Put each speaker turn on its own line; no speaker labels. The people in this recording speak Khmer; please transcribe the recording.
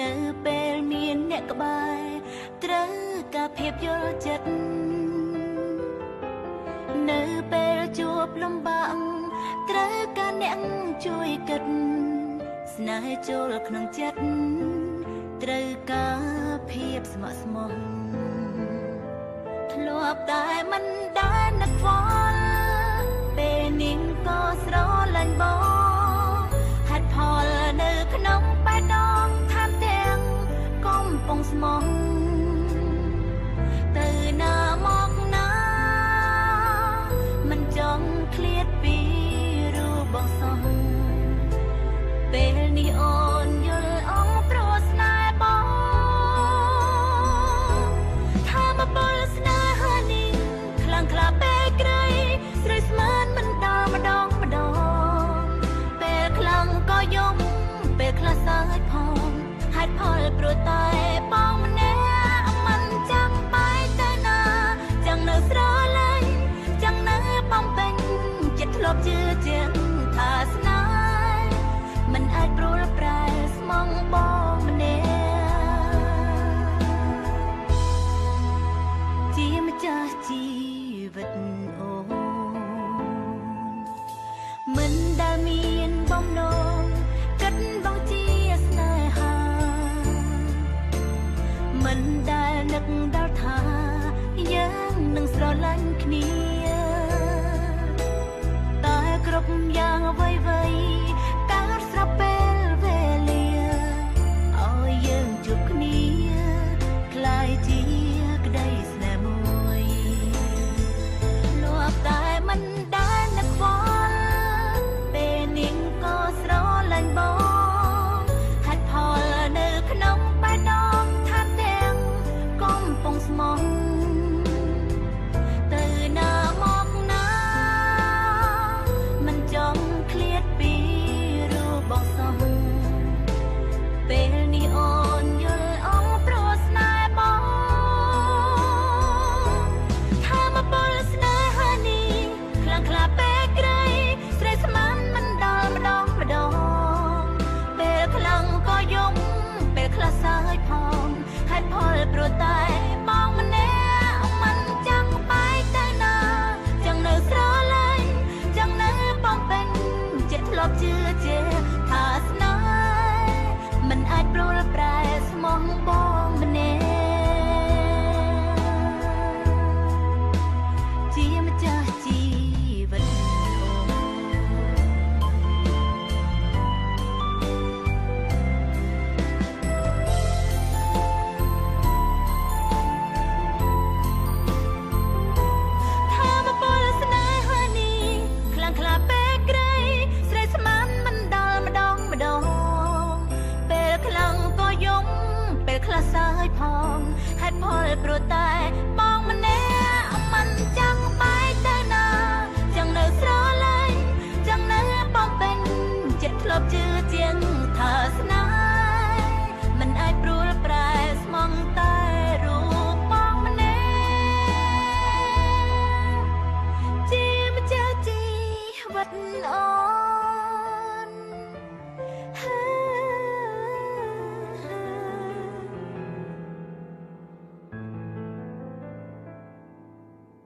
នៅពេលមានអ្នកក្បែរត្រូវការភាពយល់ចិត្តនៅពេលជួបលំបាកត្រូវការអ្នកជួយគិតស្នេហ៍ចូលក្នុងចិត្តត្រូវការភាពស្មោះស្ម័គ្រធ្លាប់តែមិនដែលនឹកខ្វល់ពេលនាងក៏ស្រឡាញ់បងហេតុផលនៅក្នុងបេះដូងថែមទាំងកំពុងស្មោះទៅណាមកណាមិនចង់ឃ្លាតពីរូបបងសោះពេលនេះអូនយល់អងព្រោះស្នេហ៍បងថាមកពលស្នេហានេះខ្លាំងក្លាពេលក្រៃស្រីស្មានមិនដល់ម្ដងពេលខ្លាំងក៏យំពេលខ្លះសើចផងហេតុផលព្រោះតែបងម្នាក់មិនចាំបែកទៅណាchẳngនៅស្រឡាញ់chẳngនៅបំពេញចិត្តធ្លាប់ជឿជាក់ថាស្នេហ៍មិនអាចព្រួលប្រែស្មងបងម្នាក់ជាម្ចាស់ជីវិតអូនមិនដែលមានបំណងគិតបងជាស្នេហាមិនដែលនឹកដល់ថាយើងនឹងស្រឡាញ់គ្នាតែគ្រប់យ៉ាងអ្វីកើតស្រាប់ពេលវេលាឲ្យយើងជួបគ្នាក្លាយជាក្តីស្នេហ៍មួយលាប់តែមិនដែលនឹកខ្វល់ពេលនាងក៏ស្រឡាញ់បងហេតុផលនៅក្នុងបេះដូងថាទាំងកំពុងស្មោះទៅណាមកណាមិនចង់ឃ្លាតពីរូបបងសោះពេលនេះអូនយល់អងព្រោះស្នេហ៍បងថាមកពលស្នេហានេះខ្លាំងក្លាពេលក្រៃស្រីស្មានមិនដល់ម្ដងពេលខ្លាំងក៏យំពេលខ្លះសើចផងហេតុផលព្រោះតែបងម្នាក់មិនចាំបែកទៅណាchẳngនៅស្រឡាញ់chẳngនៅបំពេញចិត្តធ្លាប់ជឿជាក់ថាស្នេហ៍មិនអាចព្រួលប្រែស្មងបងម្នាក់ជាម្ចាស់ជីវិតថាមកពលស្នេហានេះខ្លាំងក្លាពេលក្រៃស្រីស្មានមិនដល់ម្ដងពេលខ្លាំងក៏យំពេលខ្លះសើចផងហេតុផលព្រោះតែ